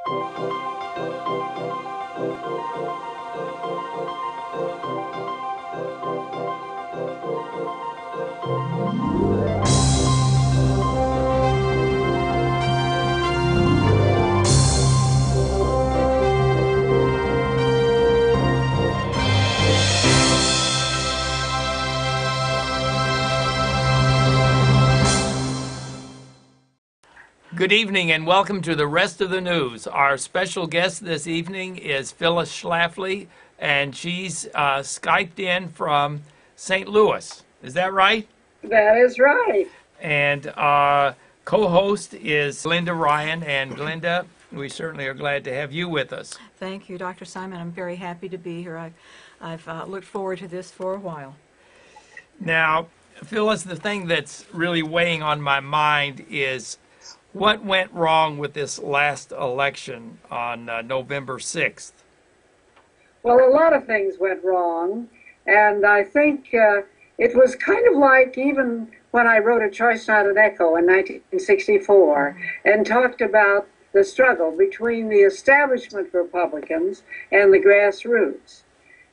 Good evening and welcome to the rest of the news. Our special guest this evening is Phyllis Schlafly, and she's Skyped in from St. Louis. Is that right? That is right. And co-host is Glenda Ryan. And Glenda, we certainly are glad to have you with us. Thank you, Dr. Simon. I'm very happy to be here. I've looked forward to this for a while. Now, Phyllis, the thing that's really weighing on my mind is what went wrong with this last election on November 6th? Well, a lot of things went wrong, and I think it was kind of like even when I wrote A Choice Not an Echo in 1964 and talked about the struggle between the establishment Republicans and the grassroots.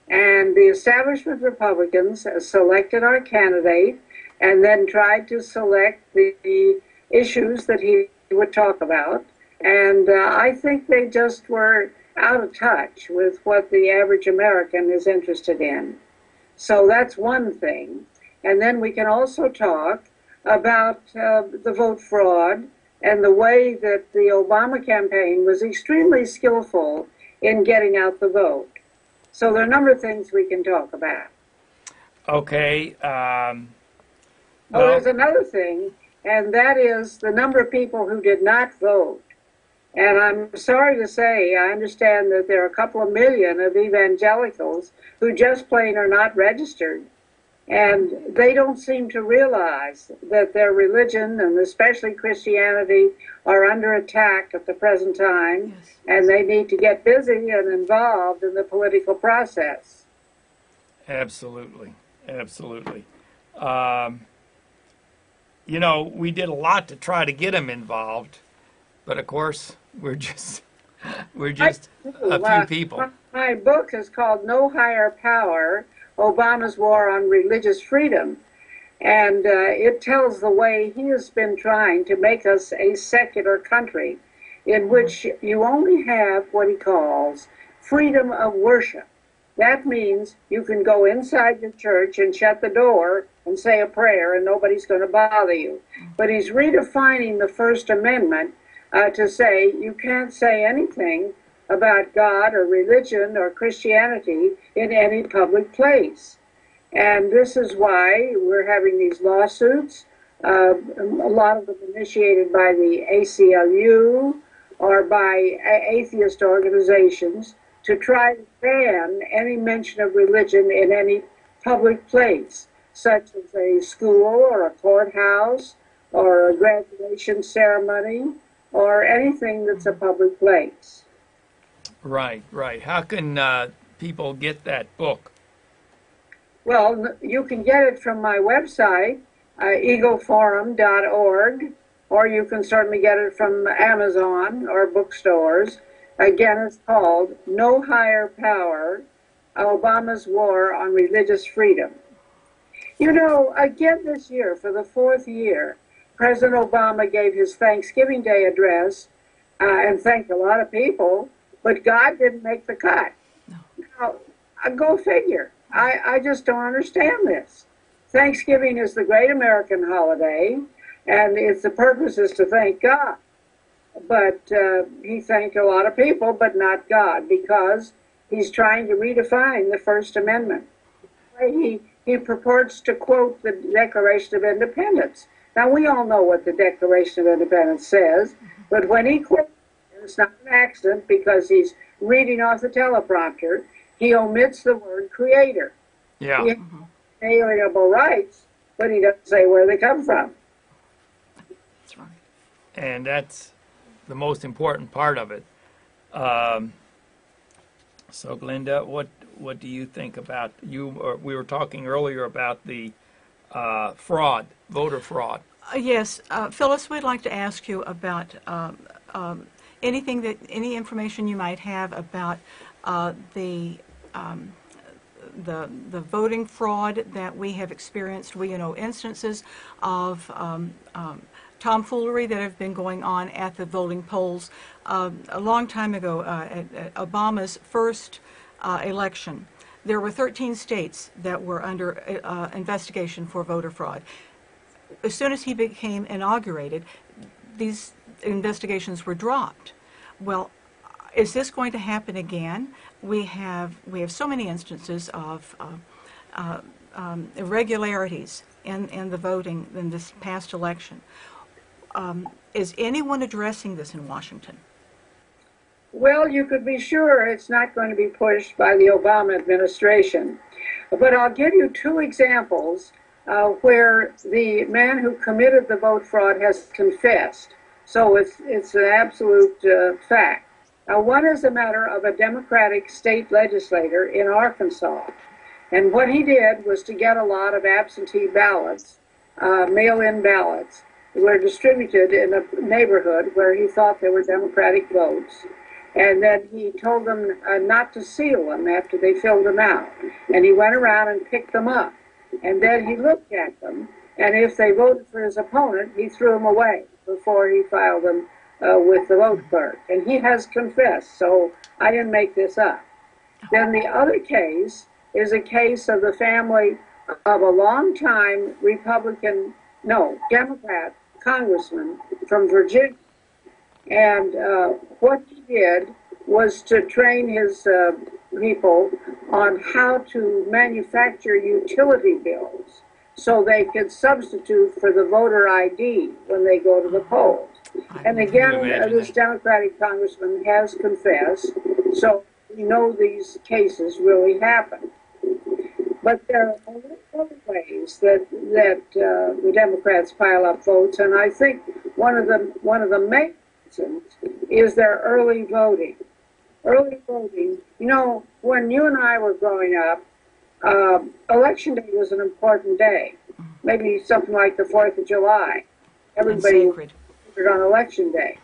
And the establishment Republicans selected our candidate and then tried to select the issues that he would talk about, and I think they just were out of touch with what the average American is interested in. So that's one thing. And then we can also talk about the vote fraud and the way that the Obama campaign was extremely skillful in getting out the vote. So there are a number of things we can talk about. Okay. There's another thing, and that is the number of people who did not vote. And I'm sorry to say, I understand that there are a couple of million of evangelicals who just plain are not registered. And they don't seem to realize that their religion, and especially Christianity, are under attack at the present time, yes. And they need to get busy and involved in the political process. Absolutely. Absolutely. You know, we did a lot to try to get them involved, but of course, we're just a few people. My book is called No Higher Power, Obama's War on Religious Freedom, and it tells the way he has been trying to make us a secular country in which you only have what he calls freedom of worship. That means you can go inside the church and shut the door and say a prayer and nobody's going to bother you. But he's redefining the First Amendment to say you can't say anything about God or religion or Christianity in any public place. And this is why we're having these lawsuits, a lot of them initiated by the ACLU or by atheist organizations, to try to ban any mention of religion in any public place, such as a school or a courthouse or a graduation ceremony or anything that's a public place. Right, right. How can people get that book? Well, you can get it from my website, eagleforum.org, or you can certainly get it from Amazon or bookstores. Again, it's called No Higher Power, Obama's War on Religious Freedom. You know, again this year, for the fourth year, President Obama gave his Thanksgiving Day address and thanked a lot of people, but God didn't make the cut. No. Now, go figure. I just don't understand this. Thanksgiving is the great American holiday, and the purpose is to thank God. But he thanked a lot of people, but not God, because he's trying to redefine the First Amendment. He purports to quote the Declaration of Independence. Now, we all know what the Declaration of Independence says, but when he quotes it, it's not an accident because he's reading off the teleprompter, he omits the word creator. Yeah. He has inalienable rights, but he doesn't say where they come from. That's right. And that's the most important part of it. So, Glenda, what do you think about we were talking earlier about the fraud, voter fraud. Yes, Phyllis, we'd like to ask you about any information you might have about the voting fraud that we have experienced. We know instances of tomfoolery that have been going on at the voting polls. A long time ago, at Obama's first election, there were 13 states that were under investigation for voter fraud. As soon as he became inaugurated, these investigations were dropped. Well, is this going to happen again? We have so many instances of irregularities in the voting in this past election. Is anyone addressing this in Washington? Well, you could be sure it's not going to be pushed by the Obama administration. But I'll give you two examples where the man who committed the vote fraud has confessed. So it's an absolute fact. One is a matter of a Democratic state legislator in Arkansas. And what he did was to get a lot of absentee ballots, mail-in ballots, that were distributed in a neighborhood where he thought there were Democratic votes. And then he told them not to seal them after they filled them out. And he went around and picked them up. And then he looked at them, and if they voted for his opponent, he threw them away before he filed them with the vote clerk. And he has confessed, so I didn't make this up. Then the other case is a case of the family of a longtime Democrat congressman from Virginia. And what he did was to train his people on how to manufacture utility bills so they could substitute for the voter ID when they go to the polls. And again, this Democratic congressman has confessed, so we know these cases really happen. But there are other ways that the Democrats pile up votes, and I think one of the main reasons is their early voting. Early voting, you know, when you and I were growing up, Election Day was an important day. Maybe something like the 4th of July. Everybody voted on Election Day.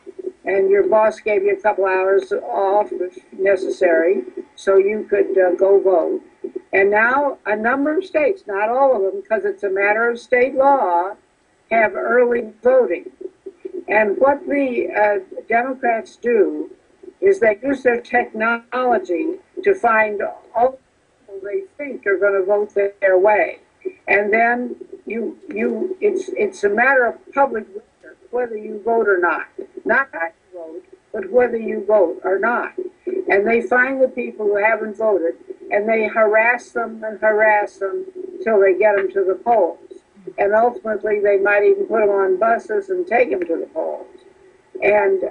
And your boss gave you a couple hours off if necessary, so you could go vote. And now a number of states, not all of them, because it's a matter of state law, have early voting. And what the Democrats do is they use their technology to find all the people they think are going to vote their way. And then it's a matter of public record, whether you vote or not. Not how you vote, but whether you vote or not. And they find the people who haven't voted, and they harass them till they get them to the polls. And ultimately, they might even put them on buses and take them to the polls. And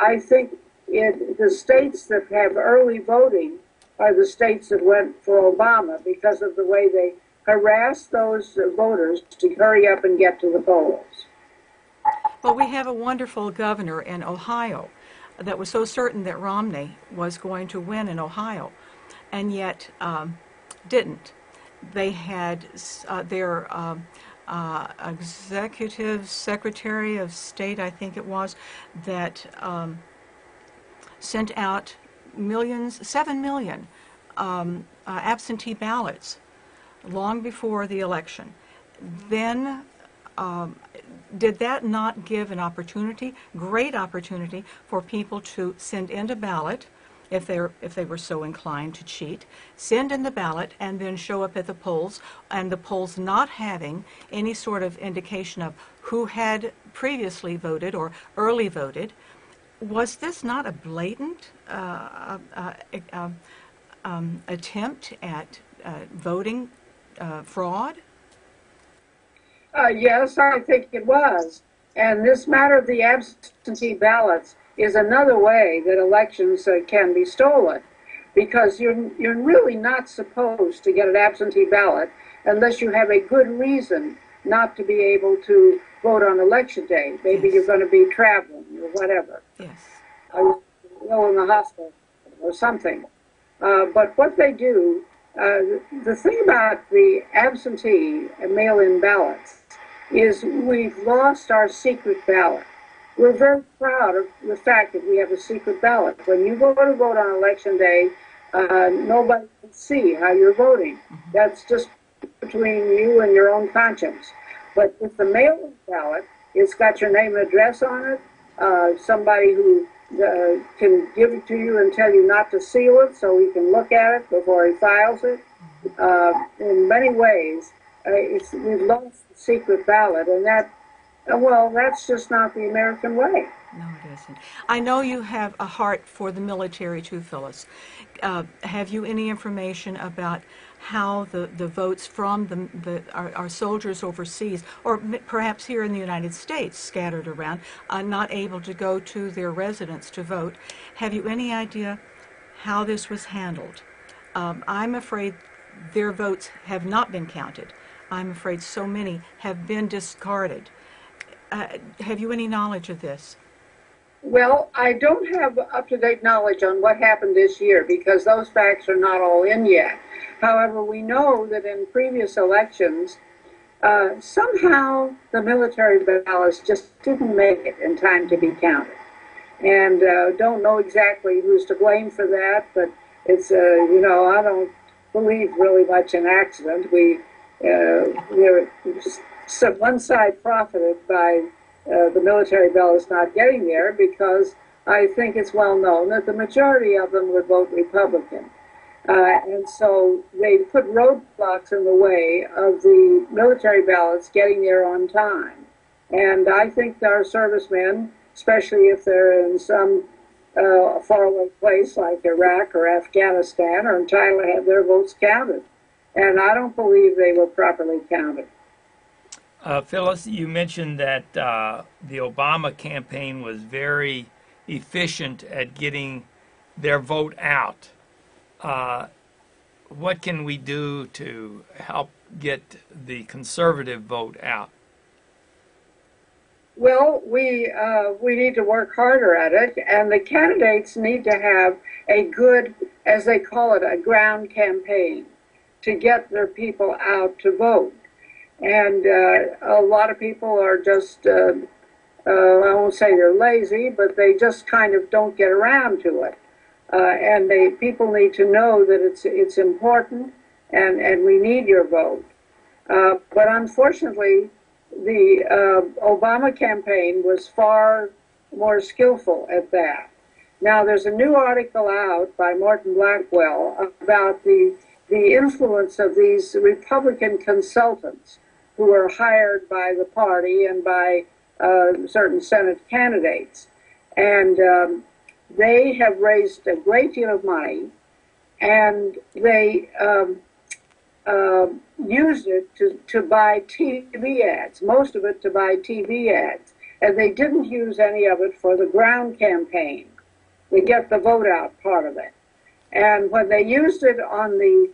I think the states that have early voting are the states that went for Obama because of the way they harass those voters to hurry up and get to the polls. Well, we have a wonderful governor in Ohio that was so certain that Romney was going to win in Ohio, and yet didn't. They had their executive secretary of state, I think it was, that sent out 7 million absentee ballots long before the election. Then did that not give an opportunity, great opportunity, for people to send in a ballot if they were so inclined to cheat, send in the ballot and then show up at the polls, and the polls not having any sort of indication of who had previously voted or early voted? Was this not a blatant attempt at voting fraud? Yes, I think it was. And this matter of the absentee ballots is another way that elections can be stolen, because you're really not supposed to get an absentee ballot unless you have a good reason not to be able to vote on Election Day. Maybe Yes. you're going to be traveling or whatever. Yes. Or ill in the hospital or something. But what they do, the thing about the absentee mail-in ballots is we've lost our secret ballot. we're very proud of the fact that we have a secret ballot. When you go to vote on election day, nobody can see how you're voting. That's just between you and your own conscience. But with the mail-in ballot, it's got your name and address on it, somebody who can give it to you and tell you not to seal it so he can look at it before he files it. In many ways, we've lost the secret ballot, and that's just not the American way. No, it isn't. I know you have a heart for the military too, Phyllis. Have you any information about how the votes from our soldiers overseas, or perhaps here in the United States, scattered around, are not able to go to their residence to vote? Have you any idea how this was handled? I'm afraid their votes have not been counted. I'm afraid so many have been discarded. Have you any knowledge of this? Well, I don't have up-to-date knowledge on what happened this year because those facts are not all in yet. However, we know that in previous elections, somehow the military ballots just didn't make it in time to be counted. And don't know exactly who's to blame for that, but it's, I don't believe really much in accident. One side profited by the military ballots not getting there because I think it's well known that the majority of them would vote Republican. And so they put roadblocks in the way of the military ballots getting there on time. And I think our servicemen, especially if they're in some faraway place like Iraq or Afghanistan, are entitled to have their votes counted. And I don't believe they were properly counted. Phyllis, you mentioned that the Obama campaign was very efficient at getting their vote out. What can we do to help get the conservative vote out? Well, we need to work harder at it, and the candidates need to have a good, as they call it, a ground campaign to get their people out to vote. And a lot of people are just, I won't say they're lazy, but they just kind of don't get around to it. And people need to know that it's important, and we need your vote. But unfortunately, the Obama campaign was far more skillful at that. Now, there's a new article out by Morton Blackwell about the influence of these Republican consultants who are hired by the party and by certain Senate candidates. And they have raised a great deal of money, and they used it to buy TV ads, most of it to buy TV ads. And they didn't use any of it for the ground campaign, to get the vote out part of it. And when they used it on the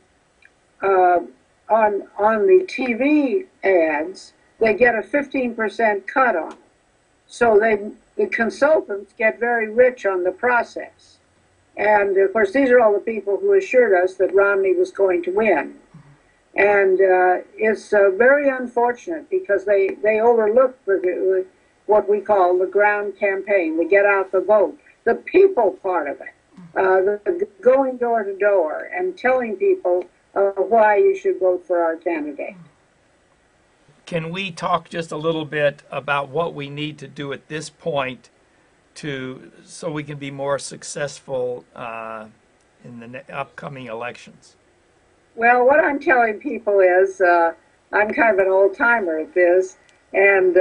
TV ads, they get a 15% cut on it. So the consultants get very rich on the process. And of course, these are all the people who assured us that Romney was going to win. And it's very unfortunate because they overlook what we call the ground campaign, the get out the vote, the people part of it, the going door to door and telling people why you should vote for our candidate. Can we talk just a little bit about what we need to do at this point so we can be more successful in the upcoming elections? Well, what I'm telling people is I'm kind of an old-timer at this, and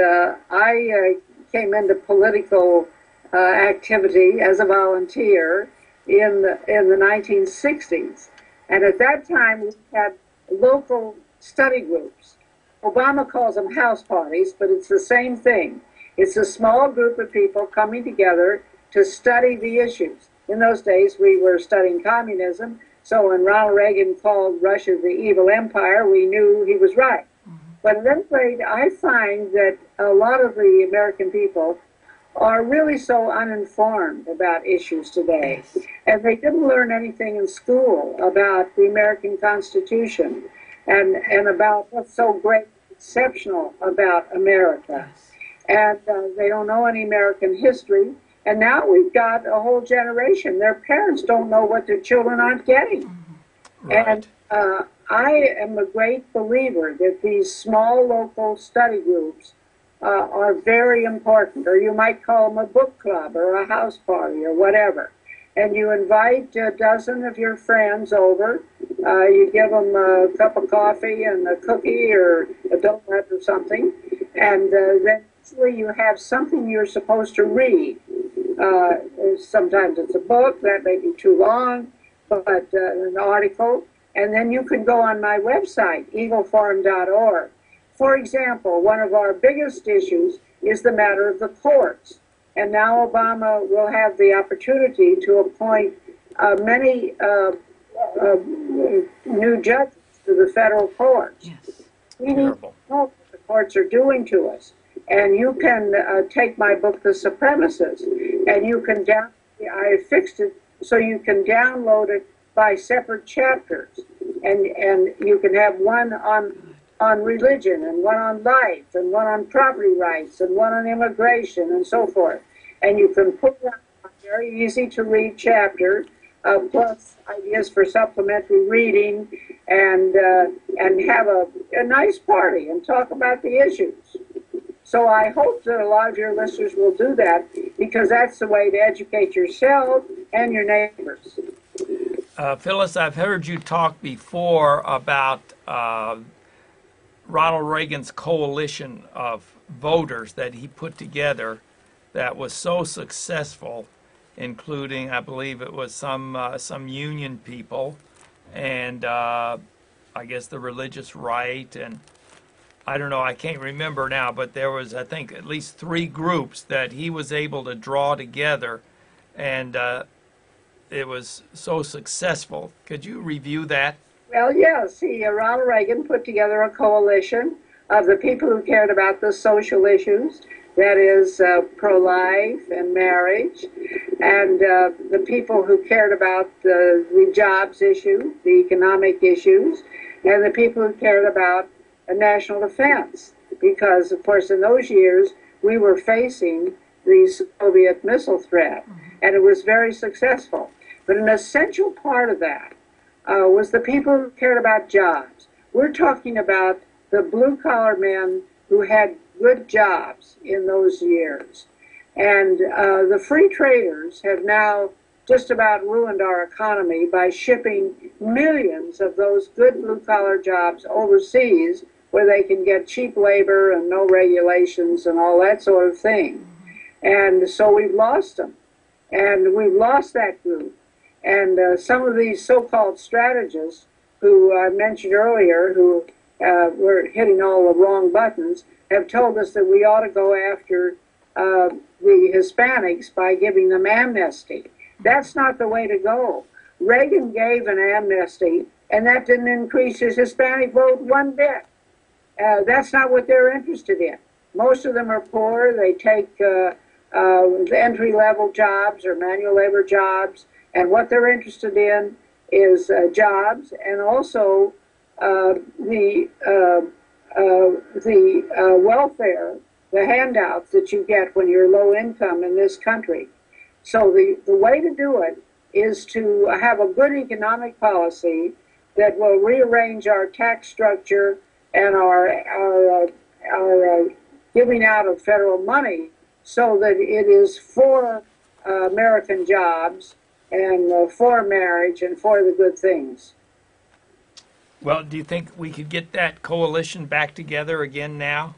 I came into political activity as a volunteer in the 1960s. And at that time, we had local study groups. Obama calls them house parties, but it's the same thing. It's a small group of people coming together to study the issues. In those days, we were studying communism, so when Ronald Reagan called Russia the evil empire, we knew he was right. But at any rate, I find that a lot of the American people are really so uninformed about issues today. And they didn't learn anything in school about the American Constitution and about what's so great, exceptional about America. and they don't know any American history. And now we've got a whole generation. Their parents don't know what their children aren't getting. Right. And I am a great believer that these small local study groups are very important, or you might call them a book club or a house party or whatever. And you invite a dozen of your friends over. You give them a cup of coffee and a cookie or a donut or something, and then usually you have something you're supposed to read. Sometimes it's a book, that may be too long, but an article. And then you can go on my website, eagleforum.org. For example, one of our biggest issues is the matter of the courts. And now Obama will have the opportunity to appoint many new judges to the federal courts. Yes. We need to know what the courts are doing to us. And you can take my book, The Supremacists, and you can I fixed it so you can download it by separate chapters. And you can have one on religion, and one on life, and one on property rights, and one on immigration, and so forth. And you can put that on a very easy to read chapter, plus ideas for supplementary reading, and have a nice party and talk about the issues. So I hope that a lot of your listeners will do that, because that's the way to educate yourself and your neighbors. Phyllis, I've heard you talk before about Ronald Reagan's coalition of voters that he put together that was so successful, including, I believe it was some union people and I guess the religious right, and I don't know, I can't remember now, but there was, I think, at least 3 groups that he was able to draw together, and it was so successful. Could you review that? Well, yes. Ronald Reagan put together a coalition of the people who cared about the social issues, that is, pro-life and marriage, and the people who cared about the jobs issue, the economic issues, and the people who cared about national defense. Because, of course, in those years, we were facing the Soviet missile threat, and it was very successful. But an essential part of that was the people who cared about jobs. We're talking about the blue-collar men who had good jobs in those years. And the free traders have now just about ruined our economy by shipping millions of those good blue-collar jobs overseas, where they can get cheap labor and no regulations and all that sort of thing. And so we've lost them. And we've lost that group. And some of these so-called strategists who I mentioned earlier, who were hitting all the wrong buttons, have told us that we ought to go after the Hispanics by giving them amnesty. That's not the way to go. Reagan gave an amnesty, and that didn't increase his Hispanic vote one bit. That's not what they're interested in. Most of them are poor. They take entry-level jobs or manual labor jobs, and what they're interested in is jobs, and also the welfare, the handouts that you get when you're low income in this country. So the way to do it is to have a good economic policy that will rearrange our tax structure and our giving out of federal money so that it is for American jobs and for marriage and for the good things. Well, do you think we could get that coalition back together again now?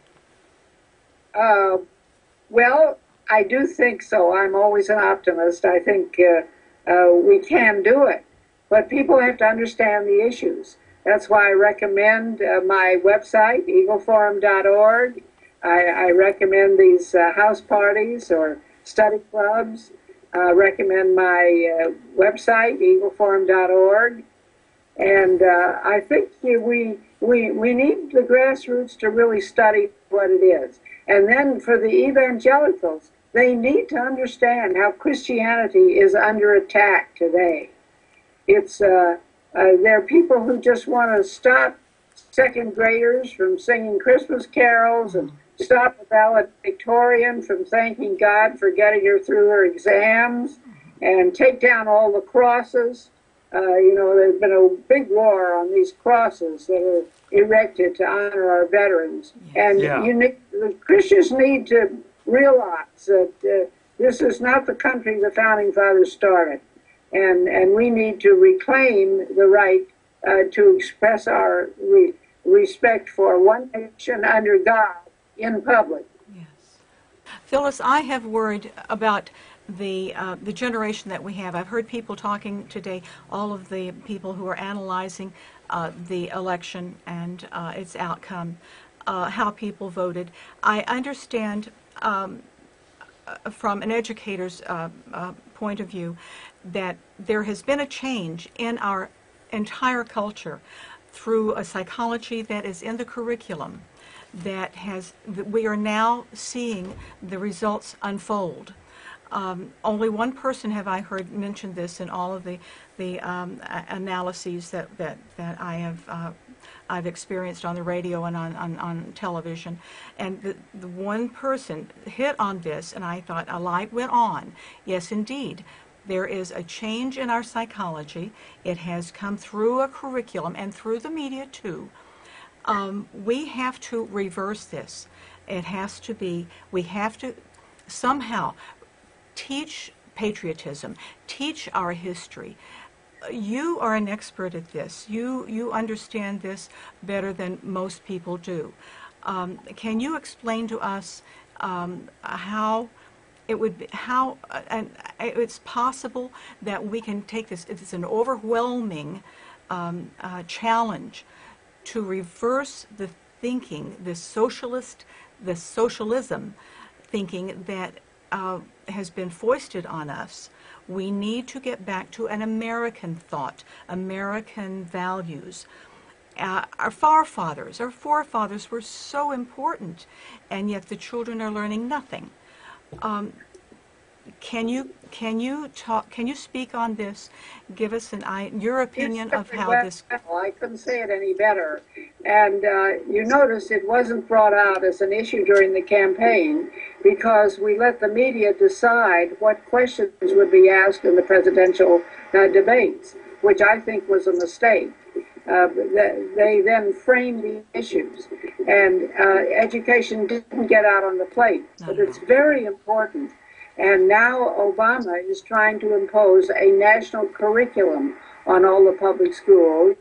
Well, I do think so. I'm always an optimist. I think we can do it. But people have to understand the issues. That's why I recommend my website, eagleforum.org. I recommend these house parties or study clubs. I recommend my website, eagleforum.org. And I think we need the grassroots to really study what it is. And then for the evangelicals, they need to understand how Christianity is under attack today. It's there are people who just want to stop second graders from singing Christmas carols and stop a valedictorian from thanking God for getting her through her exams, and take down all the crosses. There's been a big war on these crosses that are erected to honor our veterans. And the Christians need to realize that this is not the country the Founding Fathers started. And we need to reclaim the right to express our respect for one nation under God in public. Yes. Phyllis, I have worried about the generation that we have. I've heard people talking today, all of the people who are analyzing the election and its outcome, how people voted. I understand from an educator's point of view that there has been a change in our entire culture through a psychology that is in the curriculum that we are now seeing the results unfold. Only one person have I heard mention this in all of the analyses that I've experienced on the radio and on television, and the one person hit on this, and I thought a light went on. Yes, indeed. There is a change in our psychology. It has come through a curriculum and through the media too. We have to reverse this. It has to be, we have to somehow teach patriotism, teach our history. You are an expert at this. You understand this better than most people do. Can you explain to us how it would be, and it's possible that we can take this? It's an overwhelming challenge to reverse the thinking, the socialism thinking that has been foisted on us. We need to get back to an American thought, American values. Our forefathers were so important, and yet the children are learning nothing. Can you speak on this? Give us your opinion of how this. I couldn't say it any better. And you notice it wasn't brought out as an issue during the campaign because we let the media decide what questions would be asked in the presidential debates, which I think was a mistake. They then framed the issues, and education didn't get out on the plate. But it's very important. And now Obama is trying to impose a national curriculum on all the public schools.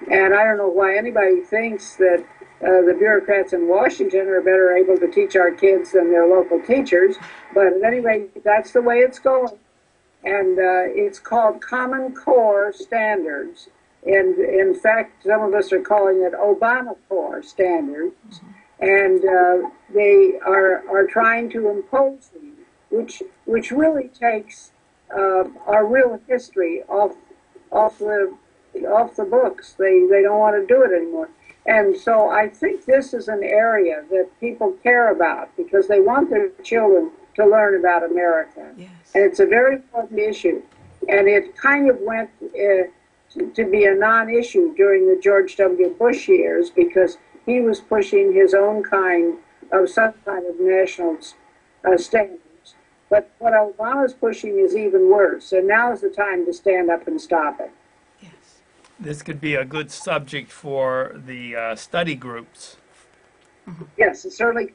And I don't know why anybody thinks that the bureaucrats in Washington are better able to teach our kids than their local teachers. But at any rate, that's the way it's going. And it's called Common Core Standards. And in fact, some of us are calling it Obama Core Standards. And they are trying to impose these, which really takes our real history off the books. They don't want to do it anymore. And so I think this is an area that people care about because they want their children to learn about America. Yes. And it's a very important issue. And it kind of went to be a non-issue during the George W. Bush years because he was pushing his own kind of some kind of national standards. But what Obama's pushing is even worse, and now is the time to stand up and stop it. Yes. This could be a good subject for the study groups. Yes, it certainly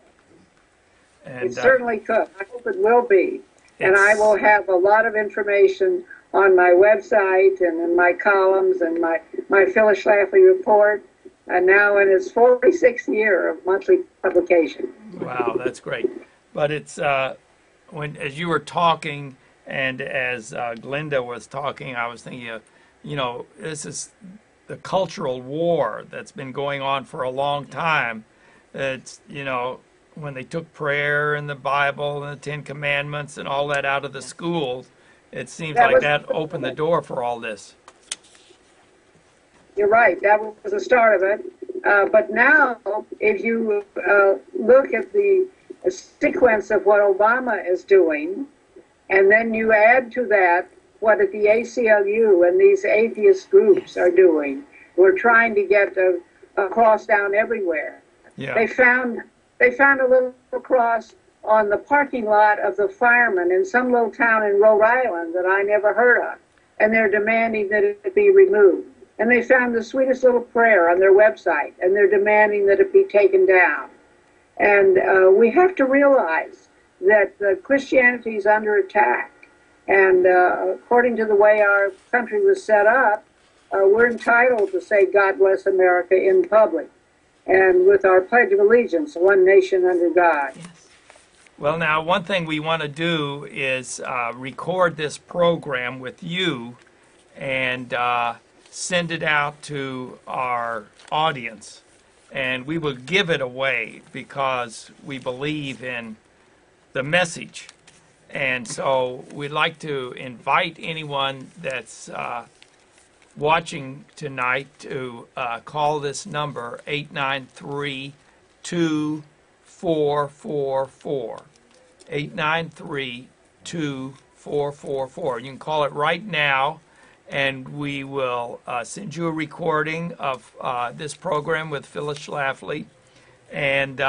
could. I hope it will be. And I will have a lot of information on my website and in my columns and my Phyllis Schlafly report, and now in its 46th year of monthly publication. Wow, that's great. But it's as you were talking and as Glenda was talking, I was thinking of, this is the cultural war that's been going on for a long time. It's, when they took prayer and the Bible and the Ten Commandments and all that out of the schools, it seems like that opened the door for all this. You're right. That was the start of it. But now, if you look at the sequence of what Obama is doing, and then you add to that what the ACLU and these atheist groups are doing, we're trying to get a cross down everywhere. Yeah. They found They found a little cross on the parking lot of the firemen in some little town in Rhode Island that I never heard of, and they're demanding that it be removed. And they found the sweetest little prayer on their website, and they're demanding that it be taken down. And we have to realize that Christianity is under attack. And according to the way our country was set up, we're entitled to say, God bless America in public. And with our Pledge of Allegiance, one nation under God. Yes. Well, now, one thing we want to do is record this program with you and send it out to our audience. And we will give it away because we believe in the message. And so we'd like to invite anyone that's watching tonight to call this number, 893-2444. 893-2444. You can call it right now, and we will send you a recording of this program with Phyllis Schlafly. And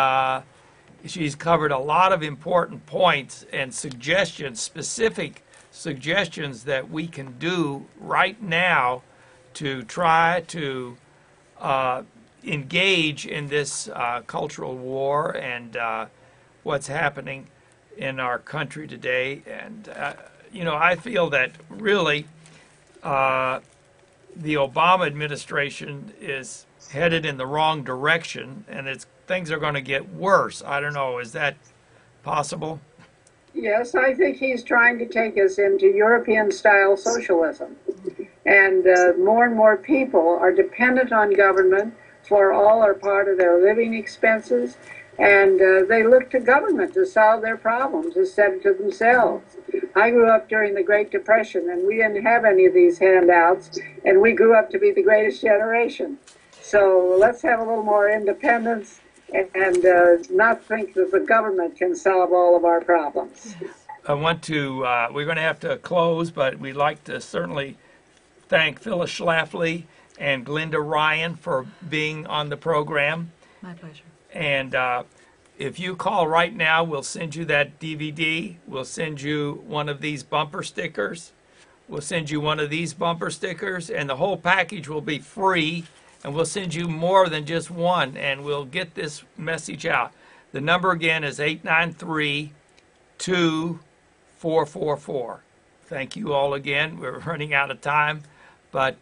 she's covered a lot of important points and suggestions, specific suggestions that we can do right now to try to engage in this cultural war and what's happening in our country today. And, you know, I feel that really the Obama administration is headed in the wrong direction, and things are going to get worse. I don't know, is that possible? Yes, I think he's trying to take us into European-style socialism. And more people are dependent on government for all or part of their living expenses, and they look to government to solve their problems instead of to themselves. I grew up during the Great Depression, and we didn't have any of these handouts, and we grew up to be the greatest generation. So let's have a little more independence and not think that the government can solve all of our problems. I want to, we're going to have to close, but we'd like to certainly thank Phyllis Schlafly and Glenda Ryan for being on the program. My pleasure. And if you call right now, we'll send you that DVD. We'll send you one of these bumper stickers. We'll send you one of these bumper stickers, and the whole package will be free. And we'll send you more than just one, and we'll get this message out. The number again is 893-2444. Thank you all again. We're running out of time, but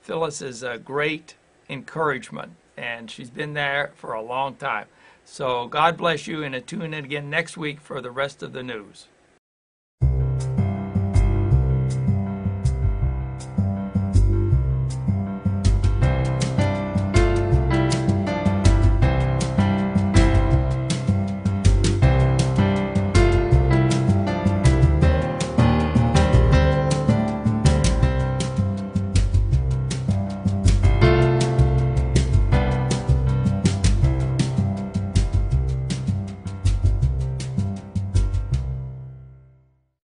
Phyllis is a great encouragement, and she's been there for a long time. So God bless you, and tune in again next week for the rest of the news.